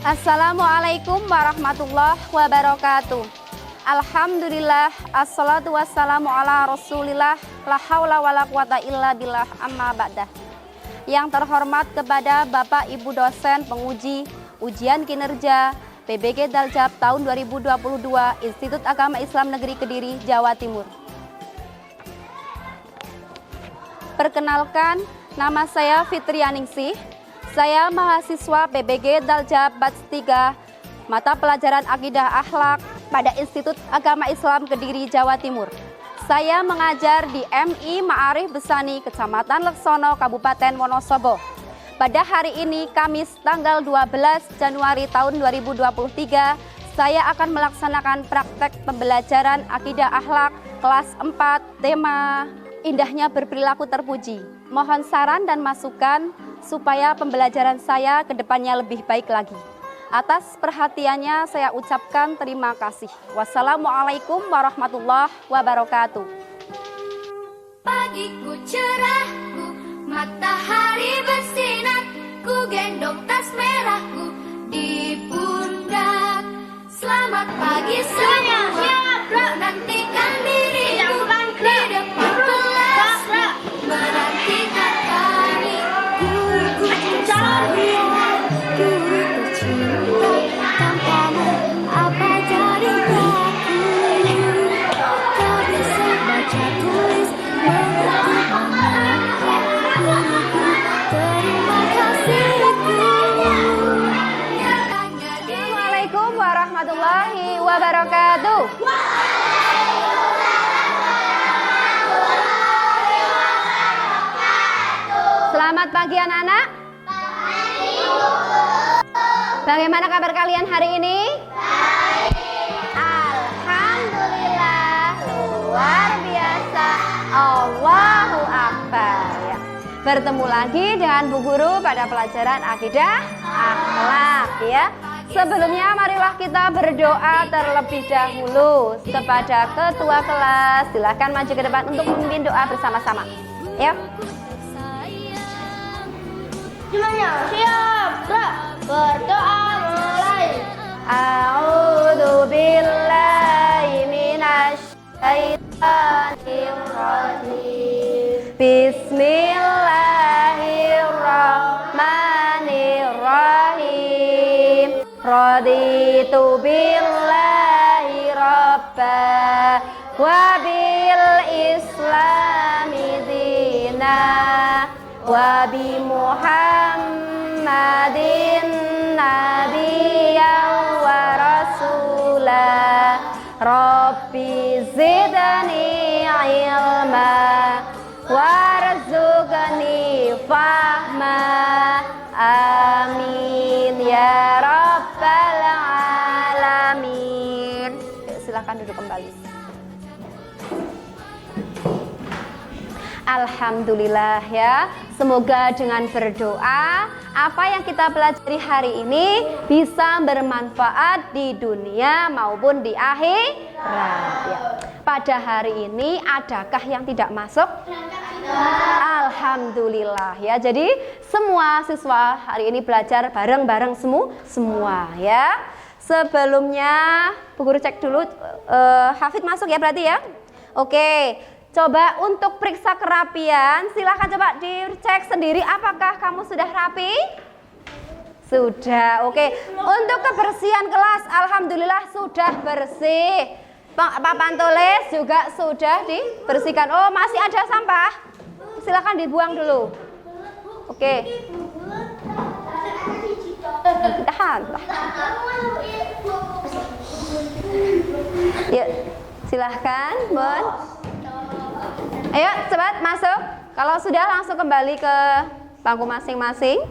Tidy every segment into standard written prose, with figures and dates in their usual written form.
Assalamualaikum warahmatullahi wabarakatuh. Alhamdulillah, assalatu wassalamu ala rasulillah, la haula wa la quwata illa billah, amma ba'dah. Yang terhormat kepada Bapak Ibu dosen penguji ujian kinerja PBG Daljab tahun 2022 Institut Agama Islam Negeri Kediri, Jawa Timur. Perkenalkan, nama saya Fitrianingsih. Saya mahasiswa PBG Daljab Batch 3 mata pelajaran Akidah Akhlak pada Institut Agama Islam Kediri, Jawa Timur. Saya mengajar di MI Ma'arif Besani, Kecamatan Leksono, Kabupaten Wonosobo. Pada hari ini, Kamis tanggal 12 Januari tahun 2023, saya akan melaksanakan praktek pembelajaran Akidah Akhlak kelas 4, tema Indahnya Berperilaku Terpuji. Mohon saran dan masukan supaya pembelajaran saya ke depannya lebih baik lagi. Atas perhatiannya saya ucapkan terima kasih. Wassalamualaikum warahmatullahi wabarakatuh. Pagiku cerahku, matahari bersinar, ku gendong tas merahku di pundak. Selamat pagi semuanya, menantikan dirimu di depan kelas, menantikan kami. Guruku tersayang, guru tercinta, tanpamu apa jadinya aku? Tak bisa baca tulis, mengerti mengenal guruku, terima kasihku. Assalamualaikum warahmatullahi wabarakatuh. Selamat pagi anak-anak. Bagaimana kabar kalian hari ini? Alhamdulillah, luar biasa. Allahu Akbar ya. Bertemu lagi dengan Bu Guru pada pelajaran Akidah Akhlak ya. Sebelumnya marilah kita berdoa terlebih dahulu kepada ketua kelas. Silakan maju ke depan untuk memimpin doa bersama-sama. Ya. Semuanya siap, gerak, berdoa mulai. A'udzu billahi minasy syaithanir rajim. Bismillahirrahmanirrahim. Raditu billahi rabba wa bil islami dina wa bi Muhammadin nabiyyan wa rasula. Rabbi zidni ilma warzuqni fahma. Amin ya rabbal alamin. Silakan duduk kembali. Alhamdulillah ya. Semoga dengan berdoa apa yang kita pelajari hari ini bisa bermanfaat di dunia maupun di akhirat ya. Pada hari ini adakah yang tidak masuk? Alhamdulillah ya. Jadi semua siswa hari ini belajar bareng-bareng semua ya. Sebelumnya Bu Guru cek dulu Hafid masuk ya berarti ya. Oke. Coba untuk periksa kerapian, silahkan coba dicek sendiri apakah kamu sudah rapi? Sudah, oke. Untuk kebersihan kelas, alhamdulillah sudah bersih. Papan tulis juga sudah dibersihkan. Oh, masih ada sampah? Silahkan dibuang dulu. Oke. Tahan. Yuk, silahkan, Bon. Ayo cepat masuk. Kalau sudah langsung kembali ke bangku masing-masing.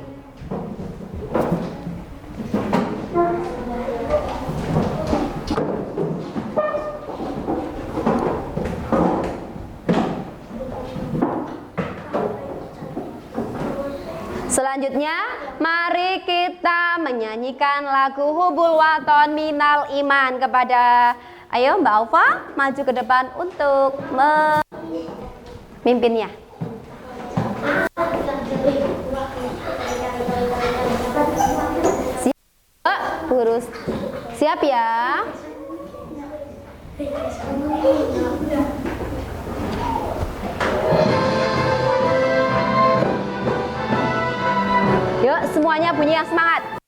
Selanjutnya, mari kita menyanyikan lagu Hubul Waton Minal Iman kepada, ayo Mbak Alfa maju ke depan untuk memimpinnya. Siap. Siap ya? Yuk semuanya bunyi yang semangat.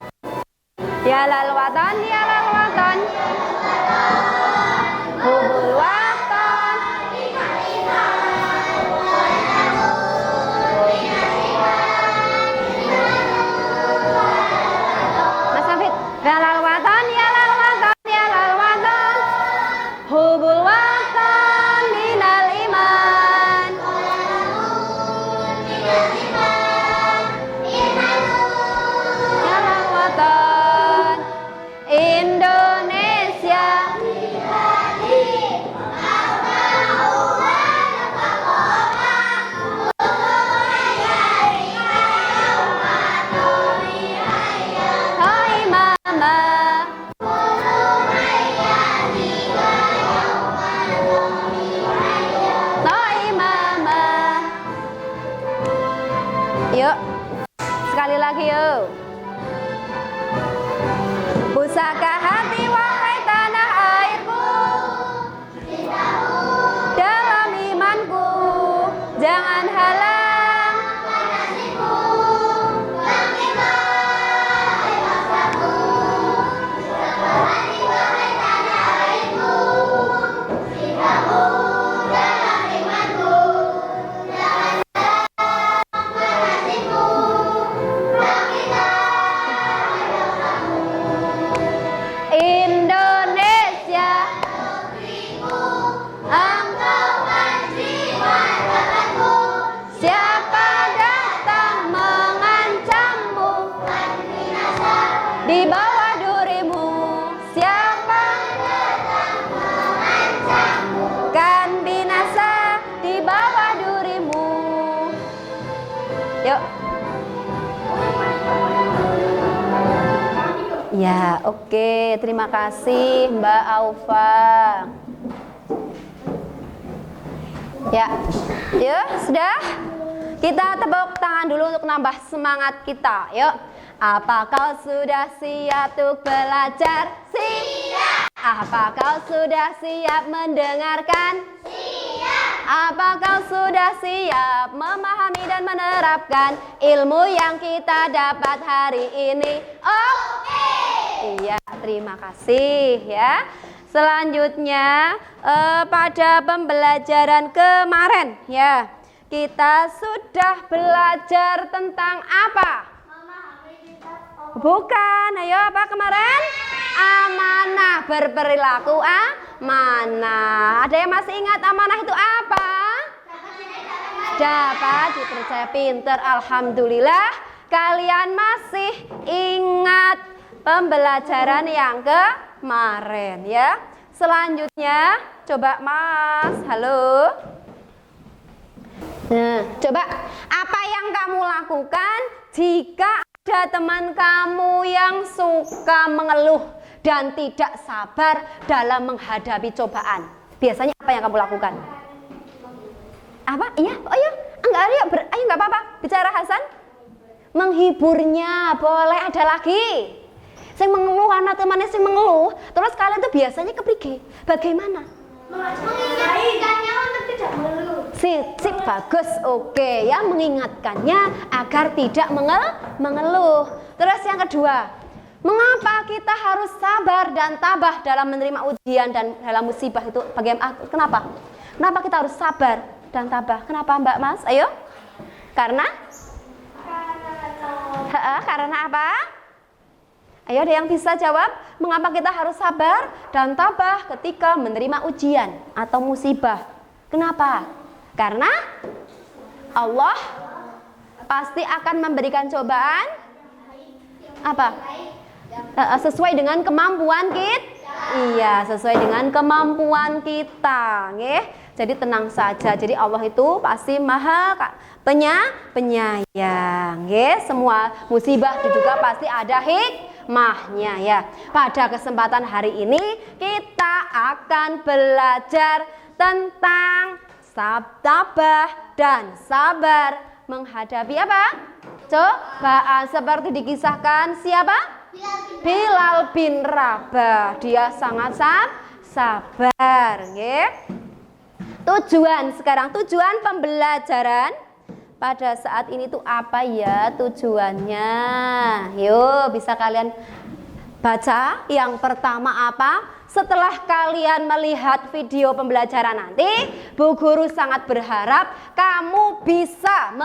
Ya lal watan, ya lal watan, hubul watan. Mas Hafid, ya lal watan, ya lal watan, ya lal watan, hubul watan minal iman. Ya lal watan, Indonesia. Hai mama. Hai mama. Yuk, sekali lagi yuk. Pusaka hati wahai tanah airku, dalam imanku jangan halang. Indonesia, engkau kan jiwa ragatku. Siapa datang mengancammu, di bawah durimu. Siapa datang mengancammu, kan binasa di bawah durimu. Yuk. Ya, oke. Terima kasih Mbak Aufa. Ya, yuk, sudah? Kita tepuk tangan dulu untuk nambah semangat kita. Yuk. Apa kau sudah siap untuk belajar? Siap. Apa kau sudah siap mendengarkan? Siap. Apa kau sudah siap memahami dan menerapkan ilmu yang kita dapat hari ini? Oke. Iya, terima kasih ya. Selanjutnya pada pembelajaran kemarin ya, kita sudah belajar tentang apa? Bukan, ayo apa kemarin? Amanah, berperilaku amanah. Ada yang masih ingat amanah itu apa? Dapat dipercaya, pinter. Alhamdulillah kalian masih ingat pembelajaran yang kemarin ya. Selanjutnya coba Mas, halo. Nah, coba apa yang kamu lakukan jika ada teman kamu yang suka mengeluh dan tidak sabar dalam menghadapi cobaan? Biasanya apa yang kamu lakukan? Apa? Iya, ayo, enggak ada, ayo enggak apa-apa. Bicara Hasan. Menghiburnya, boleh ada lagi. Sing mengeluh, anak temannya sing mengeluh, terus kalian tuh biasanya keprige. Bagaimana? Mengingatkannya untuk tidak mengeluh. Sip, bagus, oke ya, mengingatkannya agar tidak mengeluh. Terus yang kedua, mengapa kita harus sabar dan tabah dalam menerima ujian dan dalam musibah itu? Bagaimana? Kenapa? Kenapa kita harus sabar dan tabah? Kenapa Mbak Mas? Ayo. Karena apa? Ayo, ada yang bisa jawab? Mengapa kita harus sabar dan tabah ketika menerima ujian atau musibah? Kenapa? Karena Allah pasti akan memberikan cobaan apa? Sesuai dengan kemampuan kita. Iya, sesuai dengan kemampuan kita, nggih. Jadi tenang saja. Jadi Allah itu pasti Maha penyayang, nggih. Semua musibah itu juga pasti ada hikmahnya ya. Pada kesempatan hari ini kita akan belajar tentang tabah dan sabar menghadapi apa? Cobaan, seperti dikisahkan siapa? Bilal bin Rabah. Dia sangat sabar, nggih. Tujuan sekarang, tujuan pembelajaran pada saat ini tuh apa ya tujuannya? Yuk, bisa kalian baca. Yang pertama apa? Setelah kalian melihat video pembelajaran nanti, Bu Guru sangat berharap kamu bisa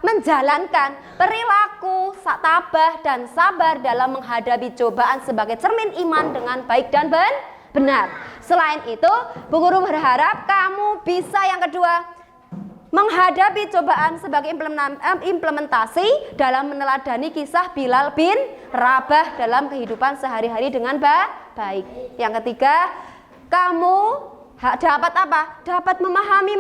menjalankan perilaku tabah dan sabar dalam menghadapi cobaan sebagai cermin iman dengan baik dan benar. Selain itu, Bu Guru berharap kamu bisa yang kedua, menghadapi cobaan sebagai implementasi dalam meneladani kisah Bilal bin Rabah dalam kehidupan sehari-hari dengan baik. Yang ketiga, kamu dapat apa? Dapat memahami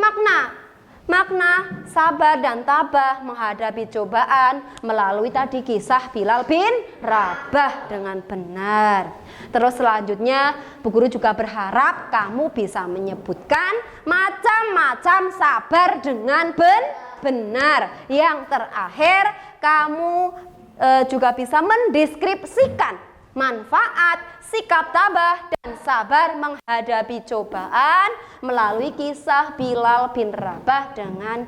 makna sabar dan tabah menghadapi cobaan melalui tadi kisah Bilal bin Rabah dengan benar. Terus selanjutnya, Bu Guru juga berharap kamu bisa menyebutkan macam-macam sabar dengan benar. Yang terakhir, kamu juga bisa mendeskripsikan manfaat sikap tabah dan sabar menghadapi cobaan melalui kisah Bilal bin Rabah dengan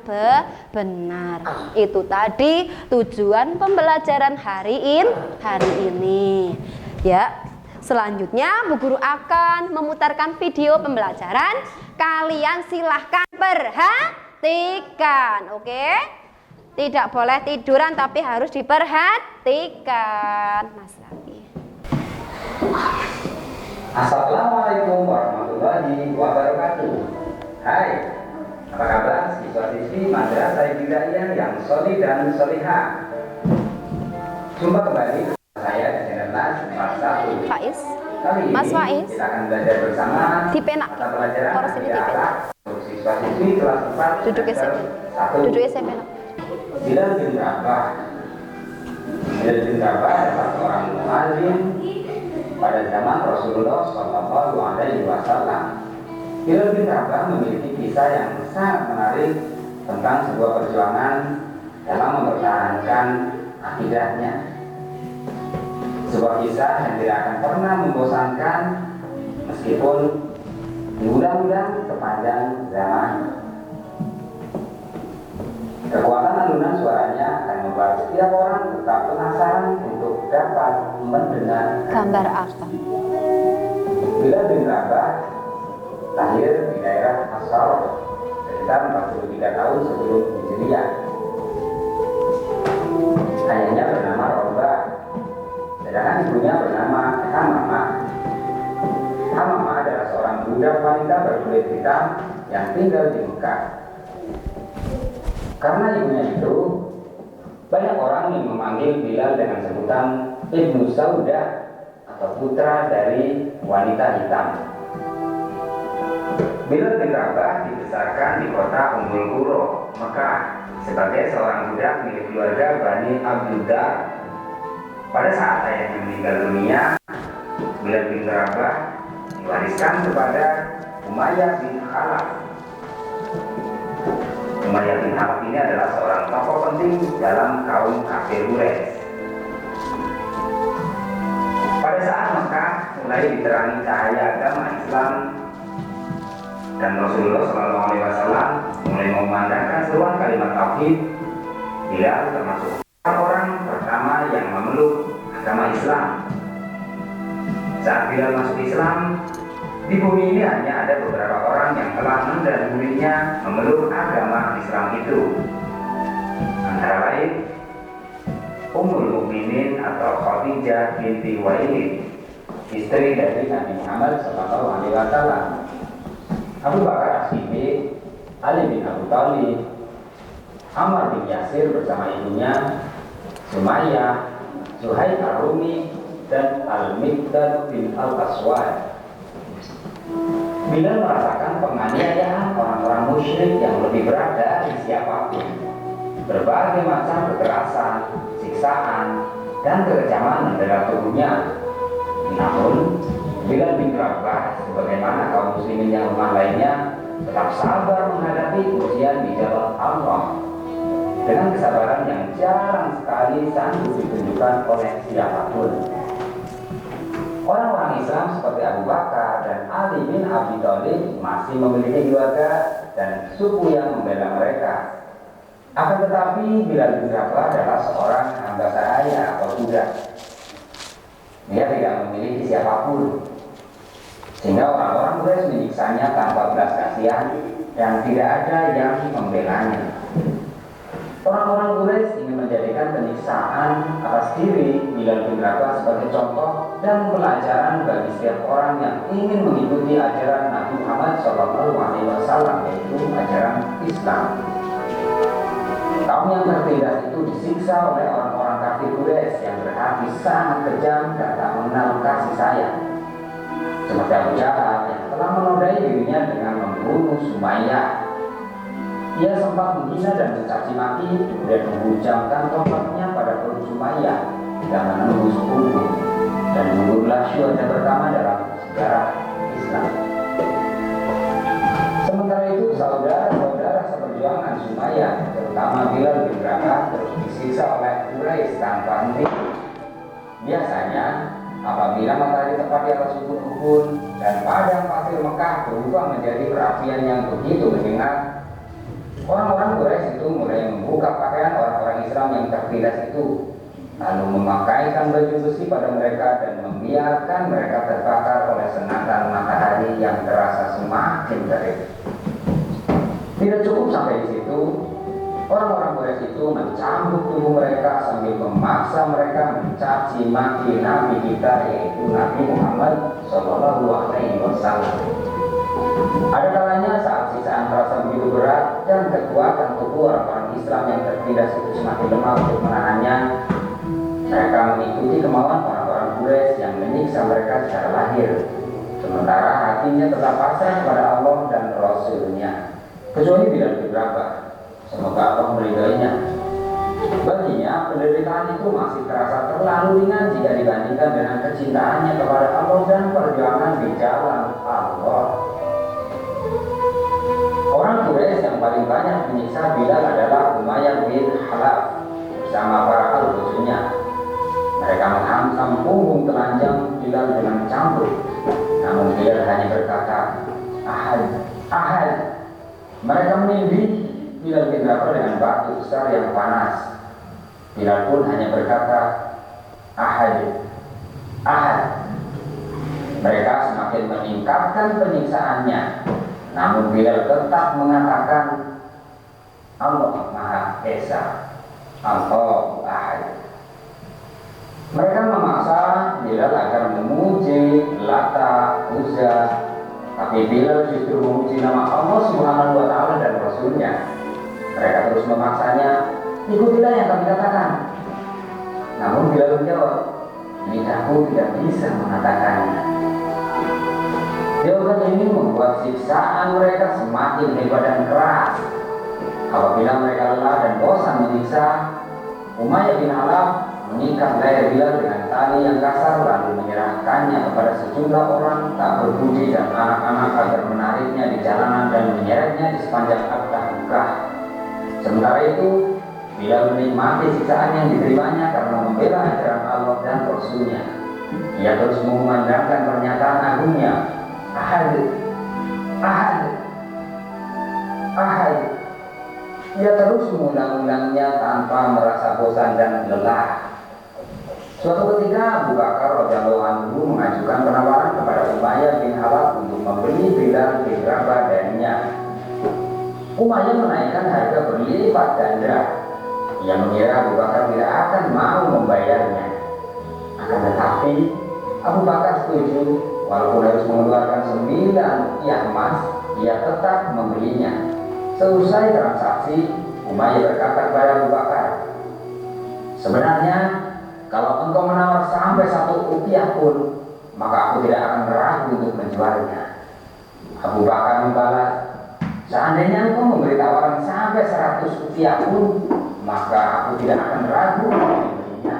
benar. Itu tadi tujuan pembelajaran hari ini. Ya. Selanjutnya Bu Guru akan memutarkan video pembelajaran. Kalian silahkan perhatikan, oke? Tidak boleh tiduran tapi harus diperhatikan. Mas Raffi. Assalamualaikum warahmatullahi wabarakatuh. Hai, apa kabar siswa-siswi Madrasah Ibtidaiyah yang solih dan solihah? Jumpa kembali saya di channel Nas 41. Faiz. Kali ini Mas Faiz. kita akan belajar bersama mata pelajaran akidah untuk siswa-siswi kelas 4 Duduk semester 1. Duduk SMP. Bilal bin Rabah. Bilal bin Rabah adalah seorang muadzin pada zaman Rasulullah Shallallahu Alaihi Wasallam. Bilal bin Rabah memiliki kisah yang sangat menarik tentang sebuah perjuangan dalam mempertahankan akidahnya. Sebuah kisah yang tidak akan pernah membosankan meskipun diulang-ulang sepanjang zaman. Kekuatan alunan suaranya akan membuat setiap orang tetap penasaran untuk dapat mendengar Gambar apa? Bilal bin Rabah lahir di daerah Asal sekitar 43 tahun sebelum Hijriah. Ayahnya bernama Robah, sedangkan ibunya bernama Hamamah. Hamamah adalah seorang budak wanita berkulit hitam yang tinggal di Mekah. Karena ibunya itu, banyak orang yang memanggil Bilal dengan sebutan Ibnu Saudah atau putra dari wanita hitam. Bilal bin Rabah dibesarkan di kota Ummul Qura, Mekah, sebagai seorang budak milik keluarga Bani Abdul Dar. Pada saat ayahnya meninggal dunia, Bilal bin Rabah diwariskan kepada Umayyah bin Khalaf. Umayyah bin Khalaf ini adalah seorang tokoh penting dalam kaum kafir Quraisy. Pada saat Mekah mulai diterangi cahaya agama Islam dan Rasulullah SAW mulai memandangkan seruan kalimat tauhid, Bilal termasuk orang pertama yang memeluk agama Islam. Saat Bilal masuk Islam, di bumi ini hanya ada beberapa orang yang telah mendahulunya memeluk agama Islam itu. Antara lain Ummul Mukminin atau Khadijah binti Khuwailid, istri dari Nabi Muhammad SAW, Abu Bakar As-Siddiq, Ali bin Abi Thalib, Ammar bin Yasir bersama ibunya, Sumayyah, Suhaib Ar-Rumi, dan Al-Miqdad bin Al-Aswad. Bilal merasakan penganiayaan orang-orang musyrik yang lebih berat dari siapapun. Berbagai macam kekerasan, siksaan, dan kekejaman mendera tubuhnya. Namun, Bilal bin Rabah, sebagaimana kaum muslimin yang lemah lainnya, tetap sabar menghadapi ujian di jalan Allah. dengan kesabaran yang jarang sekali sanggup ditunjukkan oleh siapapun. Orang-orang Islam seperti Abu Bakar dan Ali bin Abi Thalib masih memiliki keluarga dan suku yang membela mereka. Akan tetapi Bilal bin Rabah adalah seorang hamba sahaya atau budak. Dia tidak memiliki siapapun, sehingga orang-orang Quraisy menyiksanya tanpa belas kasihan dan tidak ada yang membelanya. Orang-orang Quraisy ingin menjadikan penyiksaan atas diri Bilal bin Rabah sebagai contoh dan pelajaran bagi setiap orang yang ingin mengikuti ajaran Nabi Muhammad SAW, yaitu ajaran Islam. Kaum yang tertindas itu disiksa oleh orang-orang kafir Quraisy yang berhati sangat kejam dan tak mengenal kasih sayang, seperti Abu Jahal yang telah menodai dirinya dengan membunuh Sumayyah. Ia sempat menghina dan mencaci maki, kemudian menghujamkan tombaknya pada perut Sumayyah dan menembus punggung, dan gugurlah syuhada pertama dalam sejarah Islam. Sementara itu saudara-saudara seperjuangan Sumayyah, terutama Bilal bin Rabah, terus disiksa oleh Quraisy tanpa henti. Biasanya apabila matahari tepat di atas ufuk Uhud dan padang pasir Mekah berubah menjadi perapian yang begitu menyengat, orang-orang Quraisy itu mulai membuka pakaian orang-orang Islam yang tertindas itu, lalu memakaikan baju besi pada mereka dan membiarkan mereka terbakar oleh sengatan matahari yang terasa semakin terik. Tidak cukup sampai di situ, orang-orang Quraisy itu mencambuk tubuh mereka sambil memaksa mereka mencaci maki Nabi kita, yaitu Nabi Muhammad SAW. Ada kalanya saat sisaan terasa begitu berat dan kekuatan tubuh orang-orang Islam yang tertindas itu semakin lemah untuk menahannya, mereka mengikuti kemauan orang-orang Quraisy yang menyiksa mereka secara lahir, sementara hatinya tetap pasrah kepada Allah dan Rasul-Nya, kecuali Bilal bin Rabah, semoga Allah meridainya. Baginya penderitaan itu masih terasa terlalu ringan jika dibandingkan dengan kecintaannya kepada Allah dan perjuangan di jalan Allah. Orang Quraisy yang paling banyak menyiksa Bilal adalah Umayyah bin Khalaf bersama para al-Qusunya. Mereka menghantam punggung telanjang Bilal dengan cambuk, namun Bilal hanya berkata, "Ahad, ahad." Mereka menindih Bilal bin Rabah dengan batu besar yang panas. Bilal pun hanya berkata, "Ahad, ahad." Mereka semakin meningkatkan penyiksaannya, namun Bilal tetap mengatakan, "Allah Maha Esa, Allahu Ahad." Mereka memaksa Bilal agar memuji Lata, Uzza, tapi Bilal justru memuji nama Allah Subhanahu wa Ta'ala dan Rasulnya. Mereka terus memaksanya, "Ikutilah yang kami katakan." Namun Bilal menjawab, "Lidahku tidak bisa mengatakannya." Jawaban ini membuat siksaan mereka semakin hebat dan keras. Apabila mereka lelah dan bosan menyiksa, Umayyah bin Khalaf mengikat leher Bilal dengan tali yang kasar lalu menyerahkannya kepada sejumlah orang tak berbudi dan anak-anak agar menariknya di jalanan dan menyeretnya di sepanjang Atta Bukkah. Sementara itu, Bilal menikmati siksaan yang diterimanya karena membela ajaran Allah dan Rasul-Nya. Ia terus mengumandangkan pernyataan agungnya, "Ahad, ahad, ahad." Ia terus mengulang-ulangnya tanpa merasa bosan dan lelah. Suatu ketika Abu Bakar radhiyallahu anhu mengajukan penawaran kepada Umayyah bin Khalaf untuk membeli Bilal bin Rabah darinya. Umayyah menaikkan harga berlipat ganda. Ia mengira Abu Bakar tidak akan mau membayarnya. Akan tetapi Abu Bakar setuju, walaupun harus mengeluarkan 9 rupiah emas, ia tetap membelinya. Seusai transaksi, Umayyah berkata kepada Abu Bakar, "Sebenarnya kalau engkau menawar sampai 1 rupiah pun, maka aku tidak akan ragu untuk menjualnya." Abu Bakar membalas, "Seandainya engkau memberi tawaran sampai 100 rupiah pun, maka aku tidak akan ragu untuk membelinya."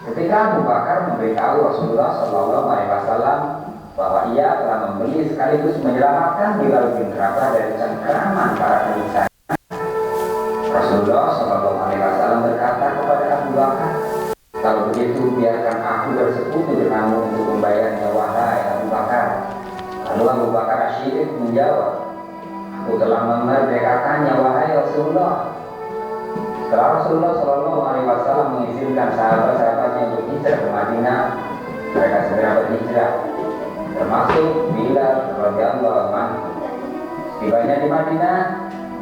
Ketika Abu Bakar memberitahu Rasulullah SAW bahwa ia telah membeli sekaligus menyelamatkan Bilal bin Rabah dari cengkeraman para penyiksa, Rasulullah Shallallahu Alaihi Wasallam berkata kepada Abu Bakar, kalau begitu biarkan aku bersekutu denganmu untuk membayarnya, wahai Abu Bakar. Lalu Abu Bakar As-Siddiq menjawab, aku telah memerdekakannya, wahai Rasulullah. Setelah Rasulullah Shallallahu Alaihi Wasallam mengizinkan sahabat-sahabatnya untuk hijrah ke Madinah, mereka segera berhijrah, termasuk Bilal radhiyallahu anhu. Tibanya di Madinah,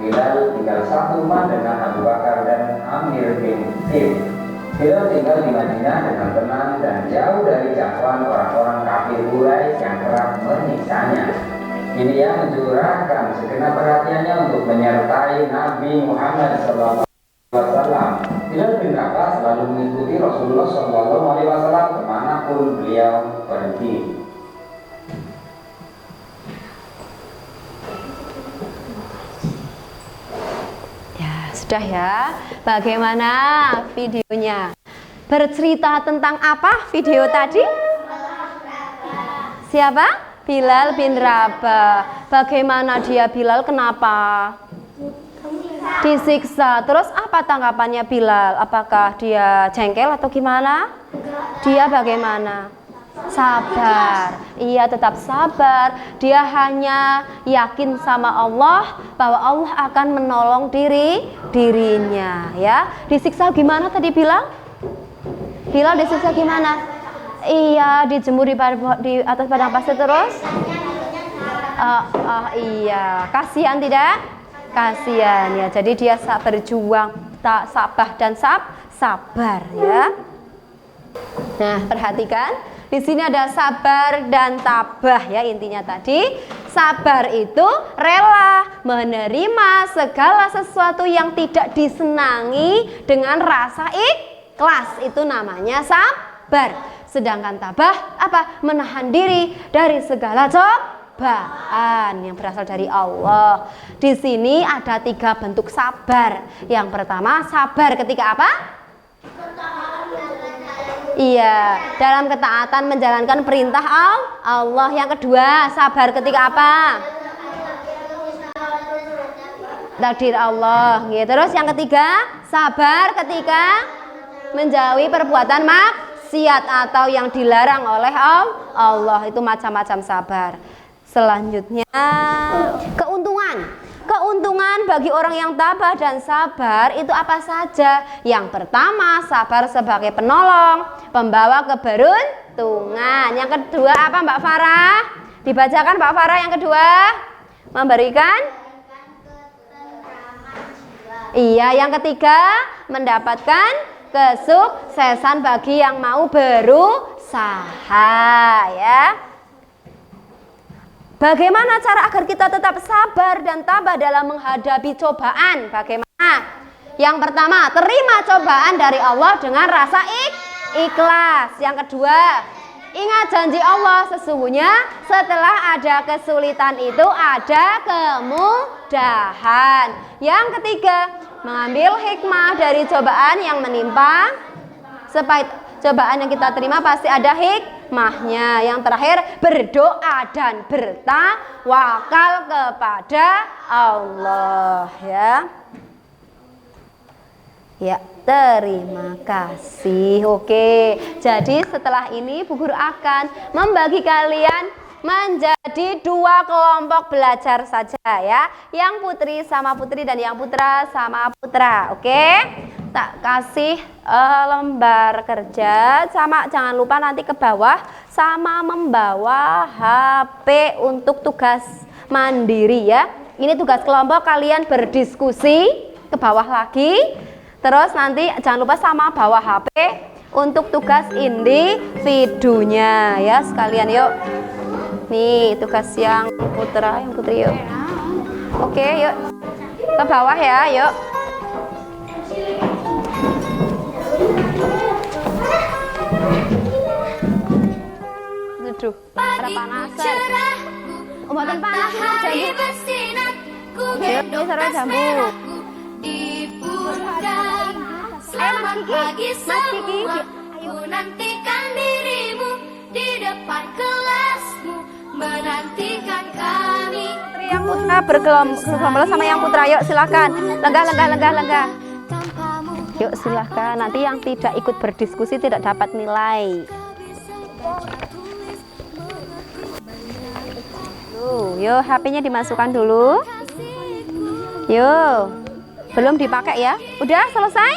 Bilal tinggal satu rumah dengan Abu Bakar dan Amir bin Tim. Bilal tinggal di Madinah dengan tenang dan jauh dari jangkauan orang-orang kafir Quraisy yang kerap menyiksanya. Ini yang mencurahkan segenap perhatiannya untuk menyertai Nabi Muhammad SAW. Bilal bin Rabah selalu mengikuti Rasulullah SAW kemanapun beliau pergi. Sudah ya, bagaimana videonya? Bercerita tentang apa video tadi? Siapa? Bilal bin Rabah. Bagaimana dia Bilal? Kenapa? Disiksa. Terus apa tanggapannya Bilal? Apakah dia jengkel atau gimana? Dia bagaimana? Sabar. Ia tetap sabar. Dia hanya yakin sama Allah bahwa Allah akan menolong dirinya, ya. Disiksa gimana tadi Bilal? Bilal disiksa gimana? Iya, dijemur di atas padang pasir terus. Iya, kasihan tidak? Kasihan ya. Jadi dia berjuang, tak sabar dan sabar ya. Nah, perhatikan. Di sini ada sabar dan tabah ya, intinya tadi sabar itu rela menerima segala sesuatu yang tidak disenangi dengan rasa ikhlas, itu namanya sabar. Sedangkan tabah apa? Menahan diri dari segala cobaan yang berasal dari Allah. Di sini ada 3 bentuk sabar. Yang pertama sabar ketika apa? Iya, dalam ketaatan menjalankan perintah Allah. Yang kedua, sabar ketika apa? Takdir Allah. Ya, terus yang ketiga, sabar ketika menjauhi perbuatan maksiat atau yang dilarang oleh Allah. Itu macam-macam sabar. Selanjutnya, keuntungan. Keuntungan bagi orang yang tabah dan sabar itu apa saja? Yang pertama, sabar sebagai penolong, pembawa keberuntungan. Yang kedua apa Mbak Farah? Dibacakan Mbak Farah yang kedua. Memberikan? Iya, yang ketiga, mendapatkan kesuksesan bagi yang mau berusaha ya. Bagaimana cara agar kita tetap sabar dan tabah dalam menghadapi cobaan? Bagaimana? Yang pertama, terima cobaan dari Allah dengan rasa ikhlas. Yang kedua, ingat janji Allah, sesungguhnya setelah ada kesulitan itu ada kemudahan. Yang ketiga, mengambil hikmah dari cobaan yang menimpa. Cobaan yang kita terima pasti ada hikmahnya. Yang terakhir, berdoa dan bertawakal kepada Allah ya. Ya, terima kasih. Oke, jadi setelah ini Bu Guru akan membagi kalian menjadi 2 kelompok belajar saja ya. Yang putri sama putri dan yang putra sama putra. Oke, tak kasih lembar kerja, sama jangan lupa nanti ke bawah sama membawa HP untuk tugas mandiri ya. Ini tugas kelompok, kalian berdiskusi ke bawah lagi. Terus nanti jangan lupa sama bawa HP untuk tugas individunya ya sekalian. Yuk, nih tugas yang putra, yang putri yuk. Oke, yuk ke bawah ya, yuk. Duduh, ada panasan. Ombatan panas, jambu. Yuk, ini sarwa jambu. Selamat pagi semua, aku nantikan dirimu di depan kelasmu, menantikan kami. yang putra bergelombol sama yang putra. Yuk silakan. Lenggah. Yuk silakan. Nanti yang tidak ikut berdiskusi tidak dapat nilai. Yuk HP-nya dimasukkan dulu. Yuk. Belum dipakai ya? Udah selesai?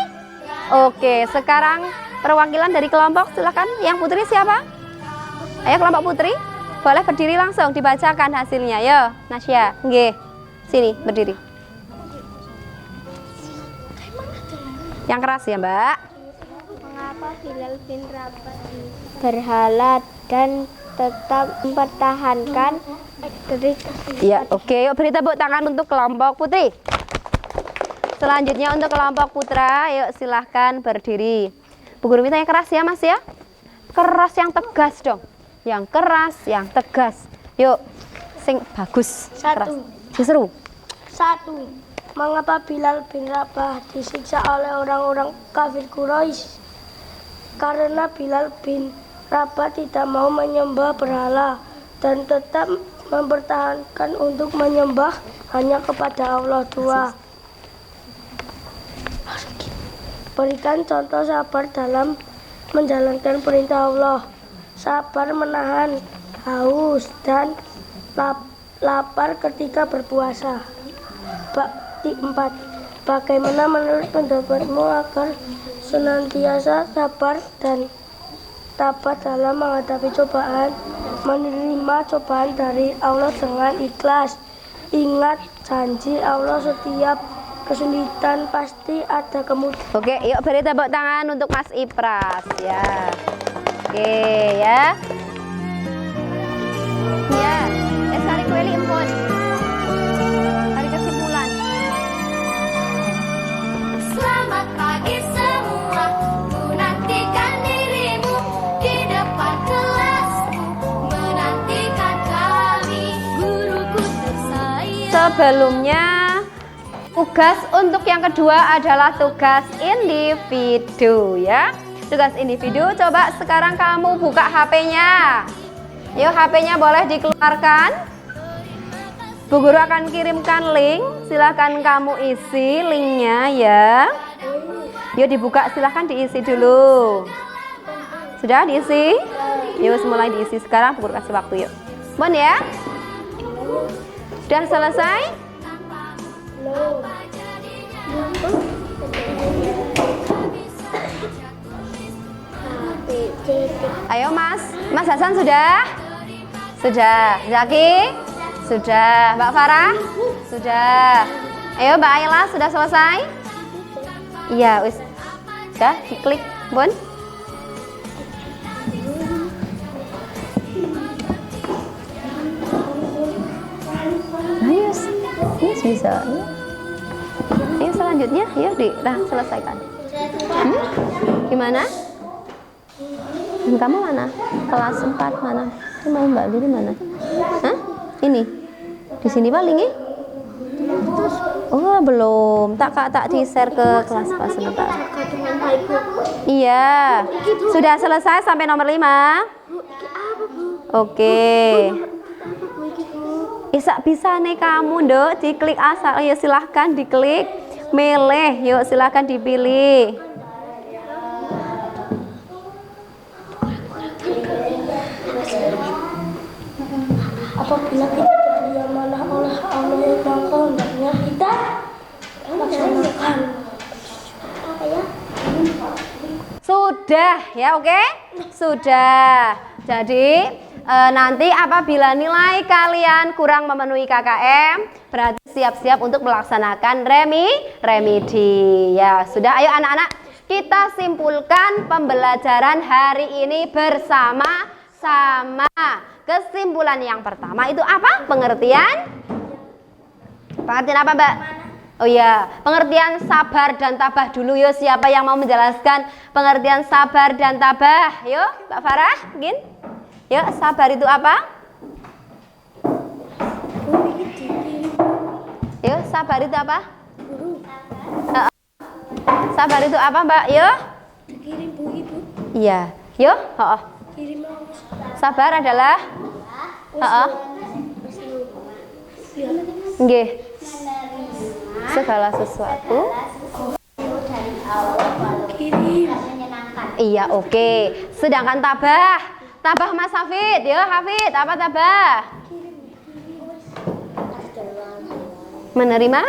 Oke, sekarang perwakilan dari kelompok silakan. Yang putri siapa? Ayo kelompok putri. Boleh berdiri langsung dibacakan hasilnya. Yo, Nasya. Nggih. Sini berdiri. Yang keras ya, Mbak. Mengapa Bilal bin Rabah berhala dan tetap mempertahankan integritas? Ya, oke. Yuk beri tepuk tangan untuk kelompok putri. Selanjutnya untuk kelompok putra, yuk silahkan berdiri. Bu Guru minta yang keras ya, Mas ya. Keras yang tegas dong. Yang keras, yang tegas. Yuk, sing bagus. Keras. Seru. 1. Mengapa Bilal bin Rabah disiksa oleh orang-orang kafir Quraisy? Karena Bilal bin Rabah tidak mau menyembah berhala dan tetap mempertahankan untuk menyembah hanya kepada Allah. 2. Berikan contoh sabar dalam menjalankan perintah Allah. Sabar menahan haus dan lapar ketika berpuasa. 4. Bagaimana menurut pendapatmu agar senantiasa sabar dan tabah dalam menghadapi cobaan, menerima cobaan dari Allah dengan ikhlas? Ingat janji Allah, setiap kesulitan pasti ada kemudahan. Oke, yuk beri tepuk tangan untuk Mas Ipras ya. Oke ya. Ya, hari kueli empon. Hari kesimpulan. Selamat pagi semua, ku nantikan dirimu di depan kelasku, menantikan kami, guruku tersayang. Sebelumnya tugas untuk yang kedua adalah tugas individu ya. Tugas individu, coba sekarang kamu buka HP-nya. Yuk HP-nya boleh dikeluarkan. Bu Guru akan kirimkan link, silahkan kamu isi linknya ya. Yuk dibuka, silahkan diisi dulu. Sudah diisi? Yuk mulai diisi sekarang, Bu Guru kasih waktu yuk. Bon ya? Sudah selesai? Ayo Mas Hasan sudah? Sudah. Zaki? Sudah. Mbak Farah? Sudah. Ayo Mbak Ayla sudah selesai? Iya, wis. Sudah, diklik, Bon. Ayo, bisa. Ayo selanjutnya, yuk selesaikan. Gimana? Dan kamu mana? Kelas 4 mana? Ini mau Mbak Lili mana? Hah? Ini? Di sini paling ya? Oh belum. Tak di-share ke kelas Pak sebentar. Iya. Sudah selesai sampai nomor 5? Oke. Bisa nih kamu Dok, diklik asal. Ya silahkan diklik. Milih, yuk silahkan dipilih. Apabila kita diberi amanah oleh Allah yang Maha hendaknya kita laksanakan. Sudah ya, oke? Sudah. Jadi nanti apabila nilai kalian kurang memenuhi KKM, berarti siap-siap untuk melaksanakan remedi. Ya, sudah. Ayo anak-anak, kita simpulkan pembelajaran hari ini bersama-sama. Kesimpulan yang pertama itu apa? Pengertian apa Mbak? Oh iya, pengertian sabar dan tabah dulu. Yuk, siapa yang mau menjelaskan pengertian sabar dan tabah? Yuk, Mbak Farah, Gin. Yuk, sabar itu apa? Yuk, sabar itu apa? Sabar itu apa, Mbak? Yuk. Dikirim Bu Ibu. Iya. Yuk, Kirim sabar adalah Nggih. Segala sesuatu. Iya, oke. Sedangkan tabah. Tabah Mas Hafid, ya Hafid, apa tabah? Menerima?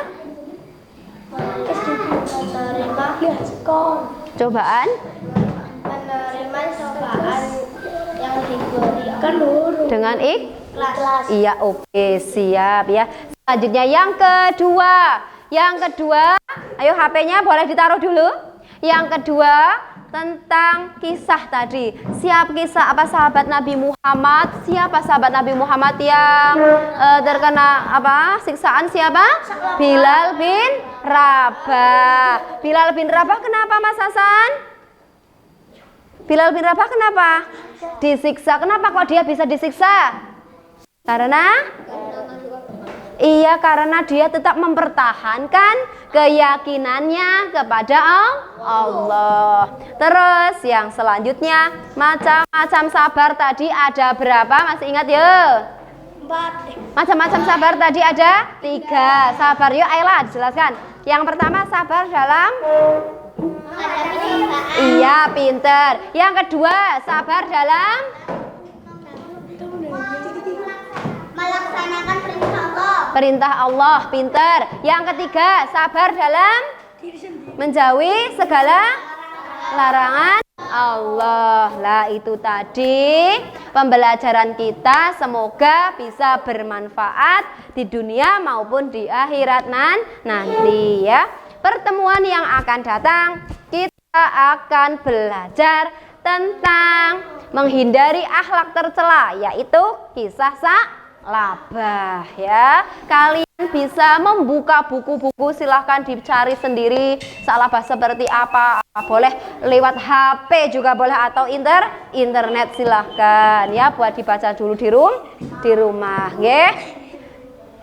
Cobaan? Menerima cobaan yang diberikan Dengan ikhlas. Iya, oke, siap ya. Selanjutnya yang kedua. Yang kedua, ayo HP-nya boleh ditaruh dulu. Yang kedua, tentang kisah tadi. Siapa kisah apa sahabat Nabi Muhammad? Siapa sahabat Nabi Muhammad yang terkena apa? Siksaan siapa? Bilal bin Rabah. Bilal bin Rabah kenapa Mas Hasan? Bilal bin Rabah kenapa? Disiksa. Kenapa kok dia bisa disiksa? Karena karena dia tetap mempertahankan keyakinannya kepada Allah. Terus yang selanjutnya, macam-macam sabar tadi ada berapa? Masih ingat ya? 4. Macam-macam sabar tadi ada 3. Sabar yuk Ayla dijelaskan. Yang pertama sabar dalam iya, pinter. Yang kedua sabar dalam Melaksanakan perintah Allah. perintah Allah, pinter. Yang ketiga, sabar dalam menjauhi segala larangan Allah. Lah itu tadi pembelajaran kita, semoga bisa bermanfaat di dunia maupun di akhirat nanti ya. Pertemuan yang akan datang kita akan belajar tentang menghindari akhlak tercela, yaitu kisah Labah ya. Kalian bisa membuka buku-buku, silahkan dicari sendiri Salabah seperti apa. Boleh lewat HP juga boleh atau internet silahkan ya, buat dibaca dulu di rumah ya.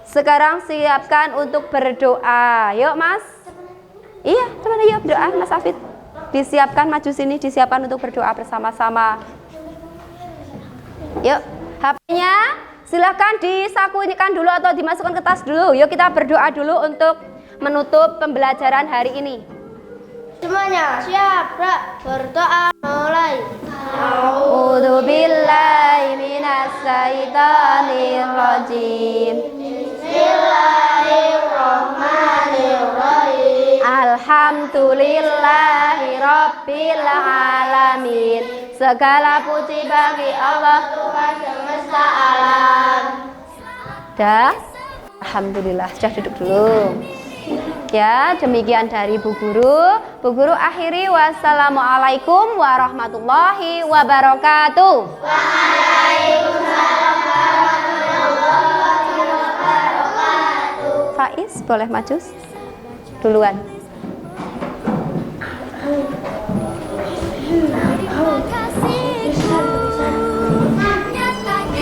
Sekarang siapkan untuk berdoa. Yuk Mas. Iya, teman yuk berdoa Mas Hafid. Disiapkan maju sini, disiapkan untuk berdoa bersama-sama. Yuk, HP-nya silahkan disakuikan dulu atau dimasukkan ke tas dulu. Yuk kita berdoa dulu untuk menutup pembelajaran hari ini. Semuanya siap, berdoa mulai. A'udzu billahi minas syaitonir rajim. Bismillahirrahmanirrahim. Alhamdulillahi rabbil alamin. Segala puji bagi Allah Tuhan semesta alam. Dah? Alhamdulillah, sudah duduk dulu. Ya, demikian dari Bu Guru. Bu Guru akhiri, wassalamualaikum warahmatullahi wabarakatuh. Waalaikumsalam warahmatullahi wabarakatuh. Faiz, boleh maju duluan.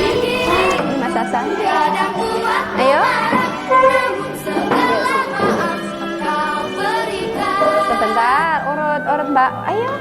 Ini Mas Hasan. Ayo. Sebentar, urut Mbak. Ayo.